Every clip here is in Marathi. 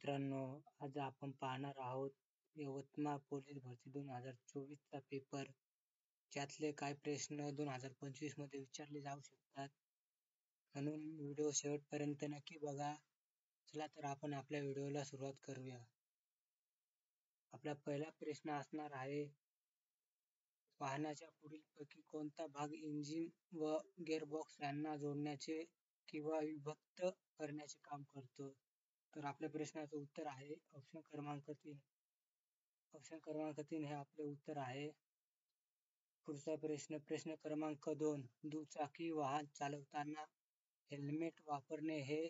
मित्रांनो, आज आपण पाहणार आहोत यवतमाळ पोलीस भरती 2024 चा पेपर, ज्यातले काही प्रश्न 2025 मध्ये विचारले जाऊ शकतात. म्हणून व्हिडिओ शेवटपर्यंत नक्की बघा. चला तर आपण आपल्या व्हिडिओला सुरुवात करूया. आपला पहिला प्रश्न असणार आहे, वाहनाच्या पुढीलपैकी कोणता भाग इंजिन व गिअरबॉक्स यांना जोडण्याचे किंवा विभक्त करण्याचे काम करतो? तर आपल्या प्रश्नाचं उत्तर आहे ऑप्शन क्रमांक 3. ऑप्शन क्रमांक 3 हे आपले उत्तर आहे. पुढचा प्रश्न क्रमांक 2. दुचाकी वाहन चालवताना हेल्मेट वापरणे हे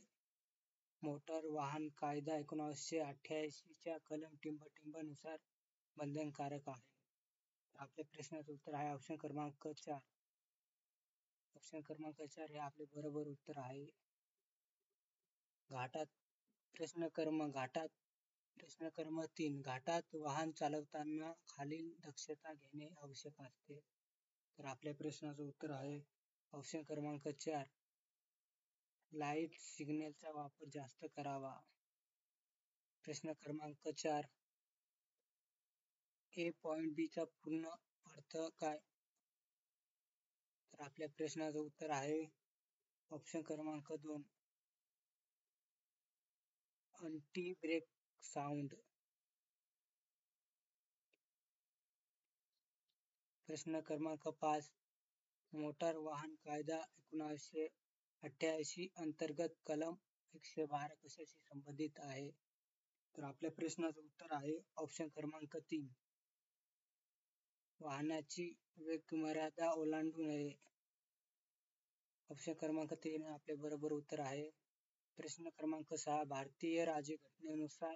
मोटार वाहन कायदा 1988 च्या कलम टिंब नुसार बंधनकारक आहे. आपल्या प्रश्नाचं उत्तर आहे ऑप्शन क्रमांक 4. ऑप्शन क्रमांक 4 हे आपले बरोबर उत्तर आहे. प्रश्न क्रमांक 3. घाटात वाहन चालवताना खालील दक्षता घेणे आवश्यक असते. तर आपल्या प्रश्नाचं उत्तर आहे ऑप्शन क्रमांक 4. लाईट सिग्नलचा वापर जास्त करावा. प्रश्न क्रमांक 4. ए पॉइंट बी चा पूर्ण अर्थ काय? तर आपल्या प्रश्नाचं उत्तर आहे ऑप्शन क्रमांक 2. Anti break sound. प्रश्न क्रमांक 5. मोटार वाहन कायदा 1988 अंतर्गत कलम 112 कशाशी संबंधित आहे? तर आपल्या प्रश्नाचं उत्तर आहे ऑप्शन क्रमांक 3. वाहनाची वेगमर्यादा ओलांडू नये. ऑप्शन क्रमांक 3 आपले बरोबर उत्तर आहे. प्रश्न क्रमांक 6. भारतीय राज्यघटनेनुसार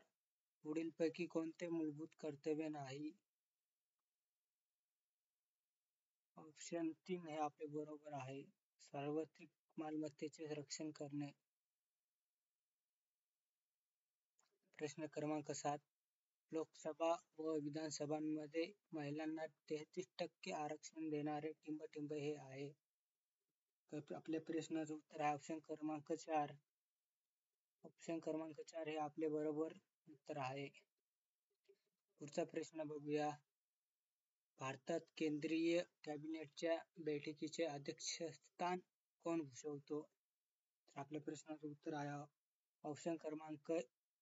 पुढीलपैकी कोणते मूलभूत कर्तव्य नाही? ऑप्शन 3 हे आपले बरोबर आहे. सार्वत्रिक मालमत्तेचे रक्षण करणे. प्रश्न क्रमांक 7. लोकसभा व विधानसभांमध्ये महिलांना 33% आरक्षण देणारे टिंब हे आहे. तर आपल्या प्रश्नाचं उत्तर आहे ऑप्शन क्रमांक 4. ऑप्शन क्रमांक 4 हे आपले बरोबर उत्तर आहे. पुढचा प्रश्न बघूया. भारतात केंद्रीय कॅबिनेटच्या बैठकीचे अध्यक्षस्थान कोण भूषवतो? तर आपल्या प्रश्नाचं उत्तर आहे ऑप्शन क्रमांक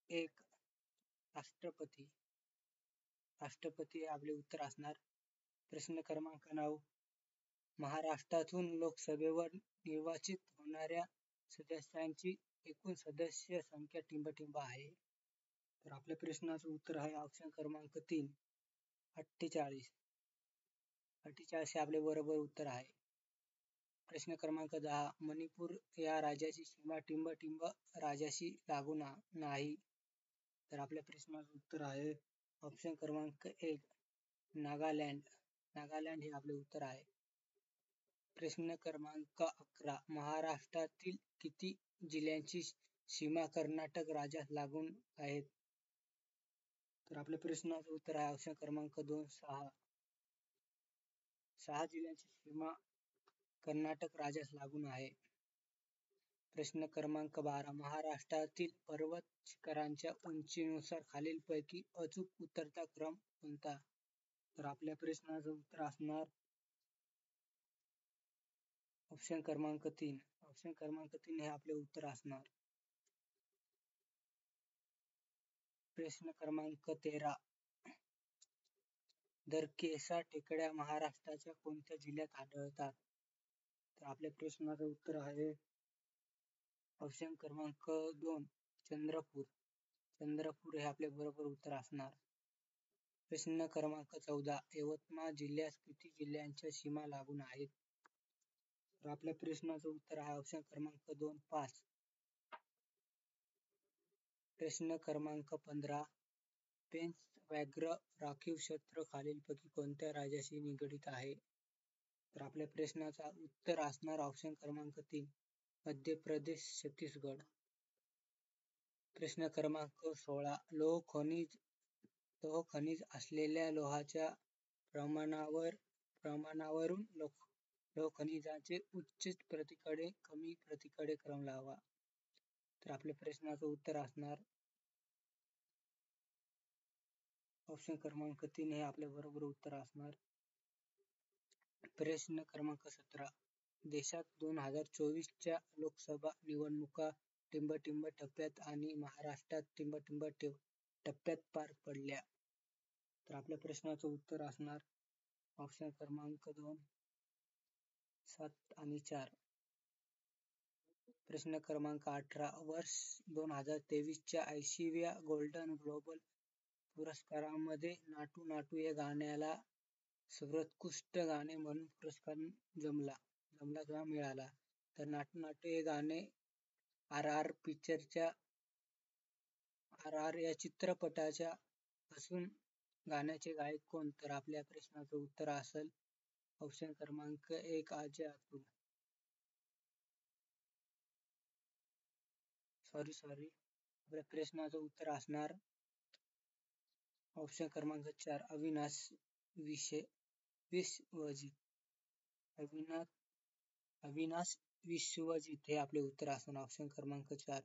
1. राष्ट्रपती. राष्ट्रपती हे आपले उत्तर असणार. प्रश्न क्रमांक 9. महाराष्ट्रातून लोकसभेवर निर्वाचित होणाऱ्या सदस्यांची एकूण सदस्य संख्या टिंब आहे. तर आपल्या प्रश्नाचं उत्तर आहे ऑप्शन क्रमांक 3. 48. 48 हे आपले बरोबर उत्तर आहे. प्रश्न क्रमांक 10. मणिपूर या राज्याची सीमा टिंब राज्याशी लागून नाही. तर आपल्या प्रश्नाचं उत्तर आहे ऑप्शन क्रमांक 1. नागालँड. नागालँड हे आपले उत्तर आहे. प्रश्न क्रमांक 11. महाराष्ट्रातील किती जिल्ह्यांची सीमा कर्नाटक राज्यास लागून आहेत? तर आपल्या प्रश्नाचं उत्तर आहे ऑप्शन क्रमांक 2. 6. 6 जिल्ह्यांची सीमा कर्नाटक राज्यास लागून आहे. प्रश्न क्रमांक 12. महाराष्ट्रातील पर्वत शिखरांच्या उंचीनुसार खालीलपैकी अचूक उतरता क्रम कोणता? तर आपल्या प्रश्नाचं उत्तर असणार ऑप्शन क्रमांक 3. ऑप्शन क्रमांक 3 हे आपले उत्तर असणार. प्रश्न क्रमांक 13. दरकेसा टेकड्या महाराष्ट्राच्या कोणत्या जिल्ह्यात आढळतात? तर आपल्या प्रश्नाचं उत्तर आहे ऑप्शन क्रमांक 2. चंद्रपूर. चंद्रपूर हे आपले बरोबर उत्तर असणार. प्रश्न क्रमांक 14. यवतमाळ जिल्ह्यास किती जिल्ह्यांच्या सीमा लागून आहेत? तर आपल्या प्रश्नाचं उत्तर आहे ऑप्शन क्रमांक 2. 5. प्रश्न क्रमांक 15. पेंच व्याघ्र राखीव क्षेत्र खालीलपैकी कोणत्या राज्याशी निगडीत आहे? तर आपल्या प्रश्नाचा उत्तर असणार ऑप्शन क्रमांक 3. मध्य प्रदेश, छत्तीसगड. प्रश्न क्रमांक 16. लोह खनिज असलेल्या लोहाच्या प्रमाणावरून लोह खनिजाचे उच्च प्रतीकडे कमी प्रतीकडे क्रम लावा. तर आपल्या प्रश्नाचं उत्तर असणार ऑप्शन क्रमांक 3 हे आपले बरोबर उत्तर असणार. प्रश्न क्रमांक 17. देशात 2024च्या लोकसभा निवडणुका टिंबटिंब टप्प्यात आणि महाराष्ट्रात टिंबटिंब टप्प्यात पार पडल्या. तर आपल्या प्रश्नाचं उत्तर असणार ऑप्शन क्रमांक 2, 7 आणि 4. प्रश्न क्रमांक 18. वर्ष 2023च्या 80व्या गोल्डन ग्लोबल पुरस्कारांमध्ये नाटू नाटू या गाण्याला सर्वोत्कृष्ट गाणे म्हणून पुरस्कार मिळाला. तर नाटू नाटू हे गाणे आर आर या चित्रपटाच्या असून गाण्याचे गायक कोण? तर आपल्या प्रश्नाचं उत्तर असेल ऑप्शन क्रमांक 1, अजय अतुल. सॉरी आपल्या प्रश्नाचं उत्तर असणार ऑप्शन क्रमांक 4, अविनाश विश्वजित. अविनाश विश्वजित हे आपले उत्तर असणार ऑप्शन क्रमांक 4.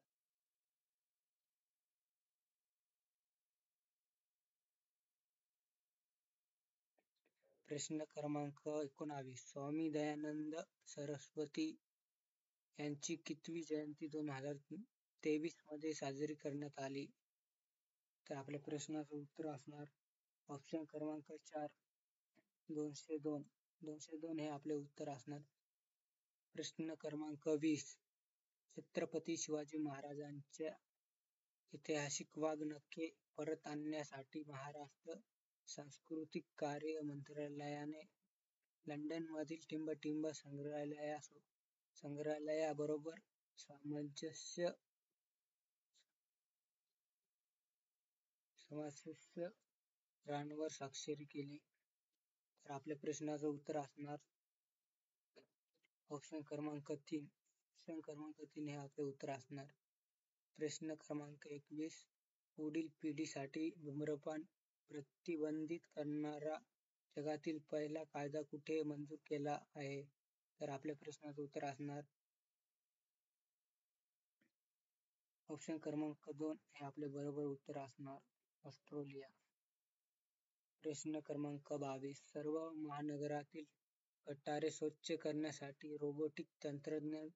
प्रश्न क्रमांक 19. स्वामी दयानंद सरस्वती यांची कितवी जयंती 2023 मध्ये साजरी करण्यात आली? तर आपल्या प्रश्नाचं उत्तर असणार ऑप्शन क्रमांक 4, 202. 202 हे आपले उत्तर असणार. प्रश्न क्रमांक 20. छत्रपती शिवाजी महाराजांच्या ऐतिहासिक वाघनखे परत आणण्यासाठी महाराष्ट्र सांस्कृतिक कार्य मंत्रालयाने लंडनमधील टिंबटिंब संग्रहालयाबरोबर सामंजस्य करारावर स्वाक्षरी केली. तर आपल्या प्रश्नाचं उत्तर असणार ऑप्शन क्रमांक 3. ऑप्शन क्रमांक 3 हे आपले उत्तर असणार. प्रश्न क्रमांक 21. पुढील पिढीसाठी धूम्रपान प्रतिबंधित करणारा जगातील पहिला कायदा कुठे मंजूर केला आहे? तर आपल्या प्रश्नाचं उत्तर असणार ऑप्शन क्रमांक 2 हे आपले बरोबर उत्तर असणार ऑस्ट्रेलिया. प्रश्न क्रमांक 22. सर्व महानगरातील गटारे स्वच्छ करण्यासाठी रोबोटिक तंत्रज्ञान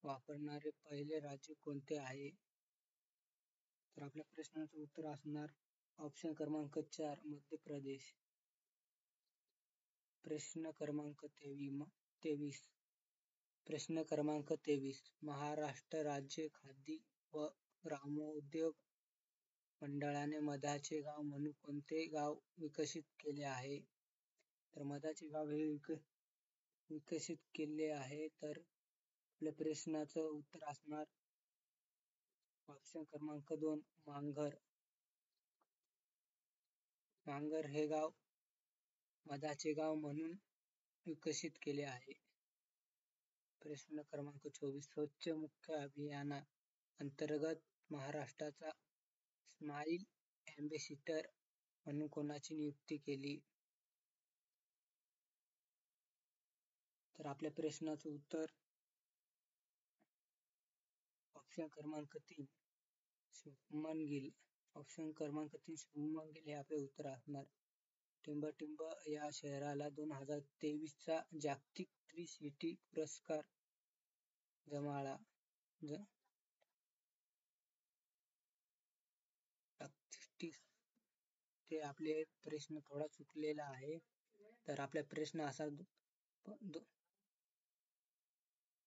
वापरणारे पहिले राज्य कोणते आहे? तर आपल्या प्रश्नाचं उत्तर असणार ऑप्शन क्रमांक 4, मध्य प्रदेश. प्रश्न क्रमांक 23. प्रश्न क्रमांक 23. महाराष्ट्र राज्य खादी व ग्रामोद्योग मंडळाने मधाचे गाव म्हणून कोणते गाव विकसित केले आहे? तर मधाचे गाव हे विकसित केले आहे. तर आपल्या प्रश्नाचं उत्तर असणार ऑप्शन क्रमांक 2, मांगर. मांगर हे गाव मधाचे गाव म्हणून विकसित केले आहे. प्रश्न क्रमांक 24. स्वच्छ मुख्य अभियाना अंतर्गत महाराष्ट्राचा स्माईल अँबॅसिडर म्हणून कोणाची नियुक्ती केली? तर आपल्या प्रश्नाचं उत्तर ऑप्शन क्रमांक 3, शुभमन गिल. ऑप्शन क्रमांक 3 शुभमन गिल हे आपले उत्तर असणार. टिंबटिंब या शहराला 2023 चा जागतिक ट्री सिटी पुरस्कार गमावला. ते आपले प्रश्न थोडा चुकलेला आहे. तर आपला प्रश्न असा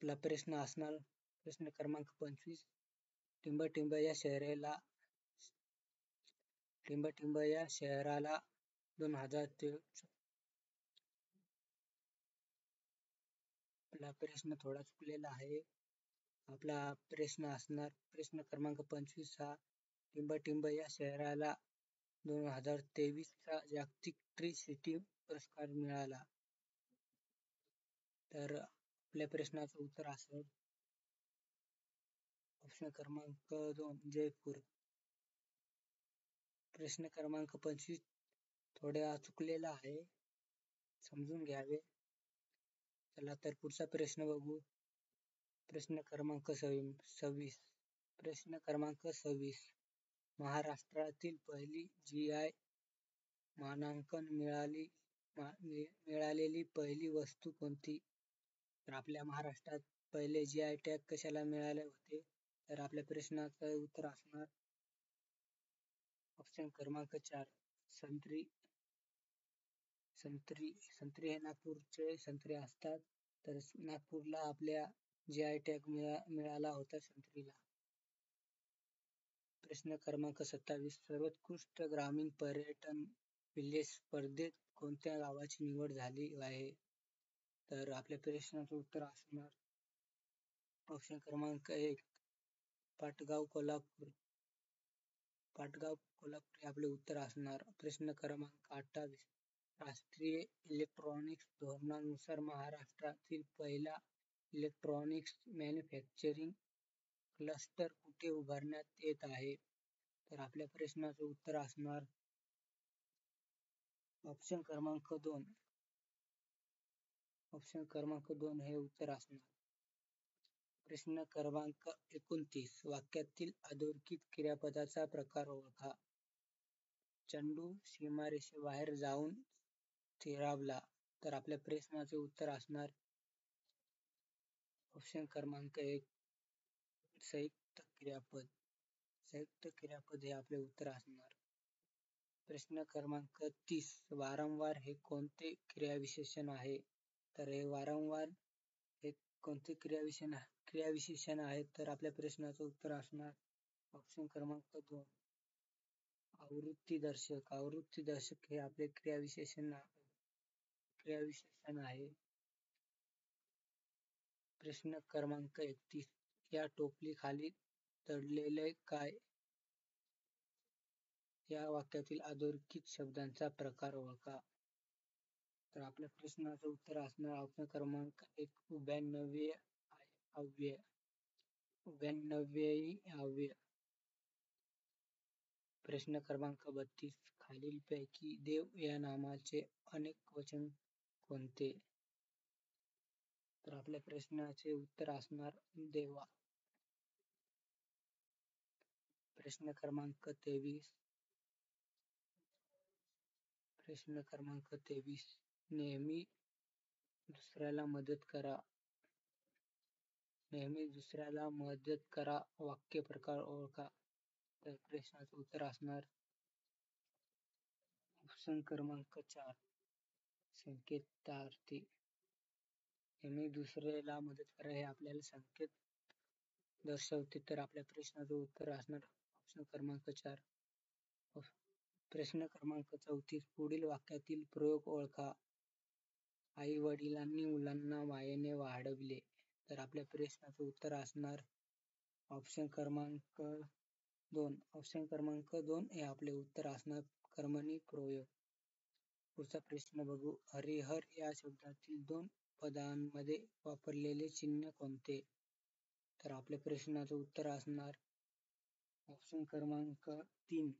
आपला प्रश्न असणार प्रश्न क्रमांक 25. टिंबटिंब या शहराला 2023 आपला प्रश्न थोडा चुकलेला आहे. आपला प्रश्न असणार प्रश्न क्रमांक 25 हा टिंबटिंब या शहराला 2023 चा जागतिक ट्री सिटी पुरस्कार मिळाला. तर आपल्या प्रश्नाचं उत्तर असेल ऑप्शन क्रमांक 2, जयपूर. प्रश्न क्रमांक 25 थोडा चुकलेला आहे, समजून घ्यावे. चला तर पुढचा प्रश्न बघू. प्रश्न क्रमांक 26. प्रश्न क्रमांक 26. महाराष्ट्रातील पहिली GI मानांकन मिळालेली पहिली वस्तू कोणती? तर आपल्या महाराष्ट्रात पहिले GI टॅग कशाला मिळाले होते? तर आपल्या प्रश्नाचं उत्तर असणार ऑप्शन क्रमांक 4 संत्री. संत्री हे नागपूरचे संत्री असतात. तर नागपूरला आपल्या GI टॅग मिळाला होता संत्रीला. प्रश्न क्रमांक 27 सर्वोत्कृष्ट ग्रामीण पर्यटन विलेज स्पर्धेत कोणत्या गावाची निवड झाली आहे? तर आपल्या प्रश्नाचं उत्तर असणार ऑप्शन क्रमांक 1 पाटगाव कोल्हापूर. पाटगाव कोल्हापूर हे आपले उत्तर असणार. प्रश्न क्रमांक 28 राष्ट्रीय इलेक्ट्रॉनिक्स धोरणानुसार महाराष्ट्रातील पहिला इलेक्ट्रॉनिक्स मॅन्युफॅक्चरिंग क्लस्टर कुठे उभारण्यात येत आहे? तर आपल्या प्रश्नाचं उत्तर असणार ऑप्शन क्रमांक 2 हे उत्तर असणार. प्रश्न क्रमांक 29 वाक्यातील अधोरेखित क्रियापदाचा प्रकार ओळखा. चंदू सीमारेषेबाहेर जाऊन स्थिरावला. तर आपल्या प्रश्नाचे उत्तर असणार ऑप्शन क्रमांक 1 संयुक्त क्रियापद. संयुक्त क्रियापद हे आपले उत्तर असणार. प्रश्न क्रमांक 30 वारंवार हे कोणते क्रियाविशेषण आहे? तर हे वारंवार हे कोणते क्रियाविशेषण आहे? तर आपल्या प्रश्नाचं उत्तर असणार ऑप्शन क्रमांक 2 आवृत्तीदर्शक. आवृत्तीदर्शक हे आपले क्रियाविशेषण आहे. प्रश्न क्रमांक 31 या टोपलीखाली दडलेले काय? या वाक्यातील अधोरेखित शब्दांचा प्रकार ओळखा. तर आपल्या प्रश्नाचं उत्तर असणार ऑप्शन क्रमांक 1 उभयनव्य अव्यय. उभयनव्ययी अव्यय. प्रश्न क्रमांक 32 खालीलपैकी देव या नामाचे अनेकवचन कोणते? तर आपल्या प्रश्नाचे उत्तर असणार देवा. प्रश्न क्रमांक 23 नेहमी दुसऱ्याला मदत करा. नेहमी दुसऱ्याला मदत करा वाक्य प्रकार ओळखा. तर प्रश्नाचं उत्तर असणार ऑप्शन क्रमांक 4 संकेतार्थी. नेहमी दुसऱ्याला मदत करा हे आपल्याला संकेत दर्शवते. तर आपल्या प्रश्नाचं उत्तर असणार ऑप्शन क्रमांक 4. प्रश्न क्रमांक 34 पुढील वाक्यातील प्रयोग ओळखा. आई वडिलांनी मुलांना मायेने वाढविले. तर आपल्या प्रश्नाचं उत्तर असणार ऑप्शन क्रमांक 2. ऑप्शन क्रमांक 2 हे आपले उत्तर असणार कर्मणी प्रयोग. पुढचा प्रश्न बघू. हरिहर या शब्दातील 2 पदांमध्ये वापरलेले चिन्ह कोणते? तर आपल्या प्रश्नाचं उत्तर असणार ऑप्शन क्रमांक 3.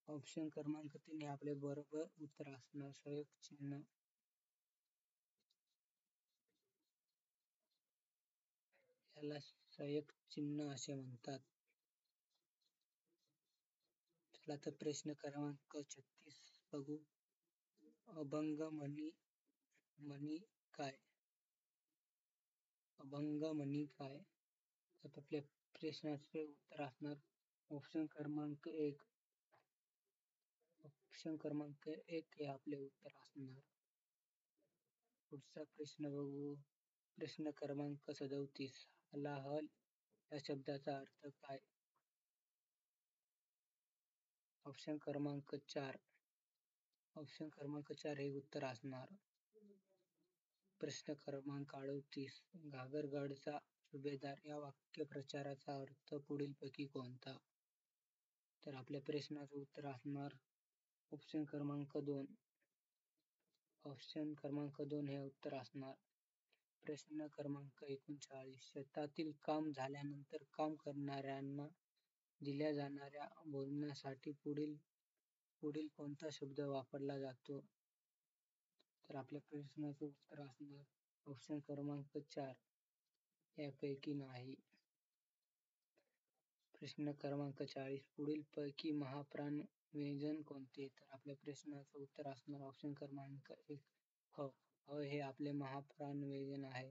ऑप्शन क्रमांक 3 हे आपले बरोबर उत्तर असणार संयोग चिन्ह. याला संयोग चिन्ह असे म्हणतात. चला तर प्रश्न क्रमांक 36 बघू. अभंग म्हणी काय? अभंग म्हणी काय? तर आपल्या प्रश्नाचे उत्तर असणार ऑप्शन क्रमांक 1. ऑप्शन क्रमांक 1 हे आपले उत्तर असणार. पुढचा प्रश्न बघू. प्रश्न क्रमांक 37 हलाहल या शब्दाचा अर्थ काय? ऑप्शन क्रमांक 4. ऑप्शन क्रमांक 4 हे उत्तर असणार. प्रश्न क्रमांक 38 घागरगडचा सुभेदार या वाक्यप्रचाराचा अर्थ पुढीलपैकी कोणता? तर आपल्या प्रश्नाचं उत्तर असणार ऑप्शन क्रमांक 2. ऑप्शन क्रमांक 2 हे उत्तर असणार. प्रश्न क्रमांक 39 शेतातील काम झाल्यानंतर काम करणाऱ्यांना दिल्या जाणाऱ्या भोजनासाठी पुढील कोणता शब्द वापरला जातो? तर आपल्या प्रश्नाचं उत्तर असणार ऑप्शन क्रमांक 4 यापैकी नाही. प्रश्न क्रमांक 40. पुढीलपैकी महाप्राण व्यंजन कोणते? तर आपल्या प्रश्नाचं उत्तर असणार ऑप्शन क्रमांक 1 ह. ह हे आपले महाप्राण व्यंजन आहे.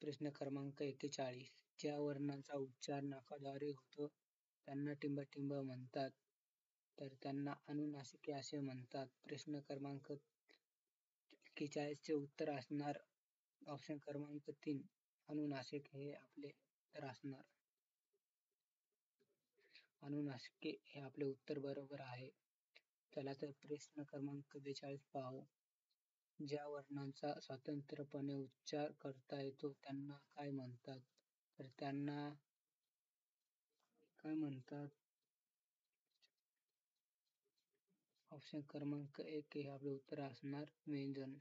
प्रश्न क्रमांक 41. ज्या वर्णाचा उच्चार नाकाद्वारे होतो त्यांना टिंबटिंब म्हणतात, तर त्यांना अनुनासिके असे म्हणतात. प्रश्न क्रमांक 41 चे उत्तर असणार ऑप्शन क्रमांक 3 अनुनासिक हे आपले उत्तर असणार. अनुनासिके हे आपले उत्तर बरोबर आहे. चला तर प्रश्न क्रमांक 42 पाहू. ज्या वर्णांचा स्वतंत्रपणे उच्चार करता येतो त्यांना काय म्हणतात? तर त्यांना काय म्हणतात? ऑप्शन क्रमांक 1 हे आपले उत्तर असणार व्यंजन.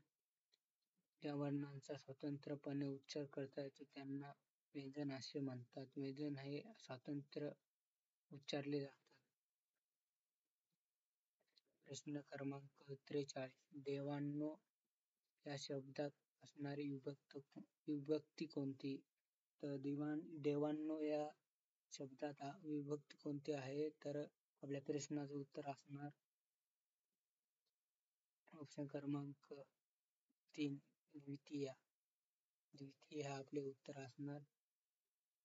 ज्या वर्णांचा स्वतंत्रपणे उच्चार करता येतो त्यांना व्यंजन असे म्हणतात. व्यंजन हे स्वतंत्र उच्चारले जातात. प्रश्न क्रमांक 43. देवांनो या शब्दात असणारी विभक्ती कोणती? तर देवांनो या शब्दात विभक्ती कोणती आहे? तर आपल्या प्रश्नाचं उत्तर असणार ऑप्शन क्रमांक 3 द्वितीया. द्वितीय हे आपले उत्तर असणार.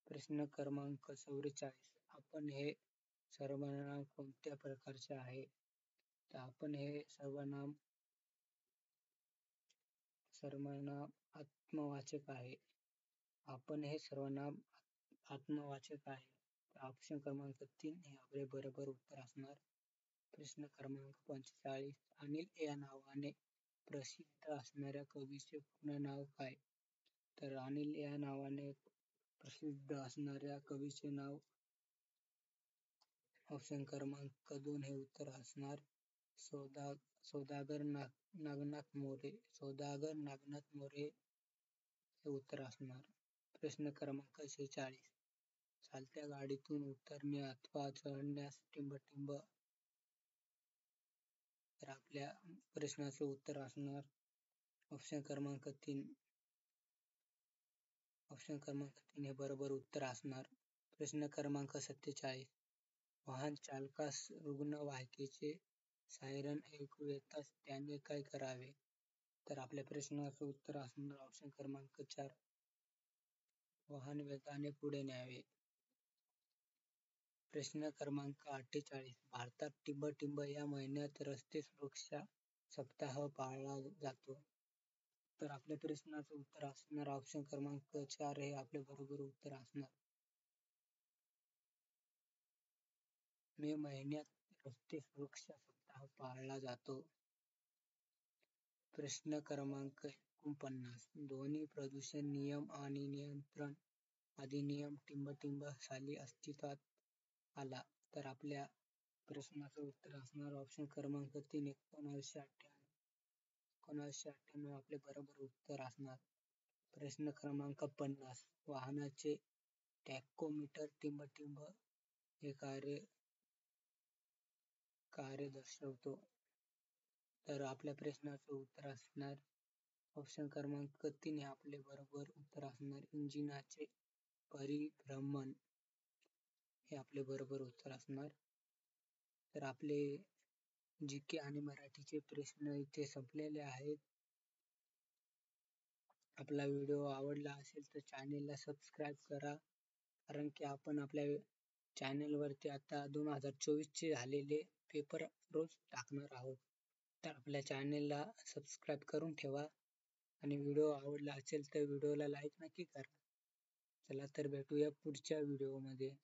प्रश्न क्रमांक 44. आपण हे सर्वनाम कोणत्या प्रकारचे आहे? तर आपण हे सर्वनाम आत्मवाचक आहे. आपण हे सर्वनाम आत्मवाचक आहे. ऑप्शन क्रमांक 3 हे आपले बरोबर उत्तर असणार. प्रश्न क्रमांक 45. अनिल या नावाने प्रसिद्ध असणाऱ्या कवीचे पूर्ण नाव काय? तर अनिल या नावाने प्रसिद्ध असणाऱ्या कवीचे नाव ऑप्शन क्रमांक 2 हे उत्तर असणार सौदागर नागनाथ मोरे. सौदागर नागनाथ मोरे हे उत्तर असणार. प्रश्न क्रमांक 46. चालत्या गाडीतून उतरणे अथवा चढण्यास टिंबटिंब. तर आपल्या प्रश्नाचे उत्तर असणार ऑप्शन क्रमांक 3. ऑप्शन क्रमांक 3 हे बरोबर उत्तर असणार. प्रश्न क्रमांक 47. वाहन चालकास रुग्णवाहिकेचे सायरन ऐकू येताच त्याने काय करावे? तर आपल्या प्रश्नाचं उत्तर असणार ऑप्शन क्रमांक 4. वाहन वेगाने पुढे न्यावे. प्रश्न क्रमांक 48. भारतात टिंबटिंब या महिन्यात रस्ते सुरक्षा सप्ताह पाळला जातो. तर आपल्या प्रश्नाचं उत्तर असणार ऑप्शन क्रमांक 4 हे आपले बरोबर उत्तर असणार. मे महिन्यात रस्ते सुरक्षा सप्ताह पाळला जातो. प्रश्न क्रमांक 49. ध्वनी प्रदूषण नियम आणि नियंत्रण अधिनियम टिंबटिंब साली अस्तित्वात आला? तर आपल्या प्रश्नाचं उत्तर असणार ऑप्शन क्रमांक 3 1998. 1998 आपले बरोबर उत्तर असणार. प्रश्न क्रमांक 50. वाहनाचे टॅकोमीटर टिंबटिंब हे कार्य दर्शवतो. तर आपल्या प्रश्नाचं उत्तर असणार ऑप्शन क्रमांक 3 हे आपले बरोबर उत्तर असणार. इंजिनाचे परिभ्रमण हे आपले बरोबर उत्तर असणार. तर आपले जीके आणि मराठीचे प्रश्न इथे संपलेले आहेत. आपला व्हिडिओ आवडला असेल तर चॅनेलला सबस्क्राईब करा, कारण की आपण आपल्या चॅनेलवरती आता 2024 चे झालेले पेपर रोज टाकणार आहोत. तर आपल्या चॅनेलला सबस्क्राईब करून ठेवा आणि व्हिडिओ आवडला असेल तर व्हिडिओला लाईक नक्की करा. चला तर भेटूया पुढच्या व्हिडिओमध्ये.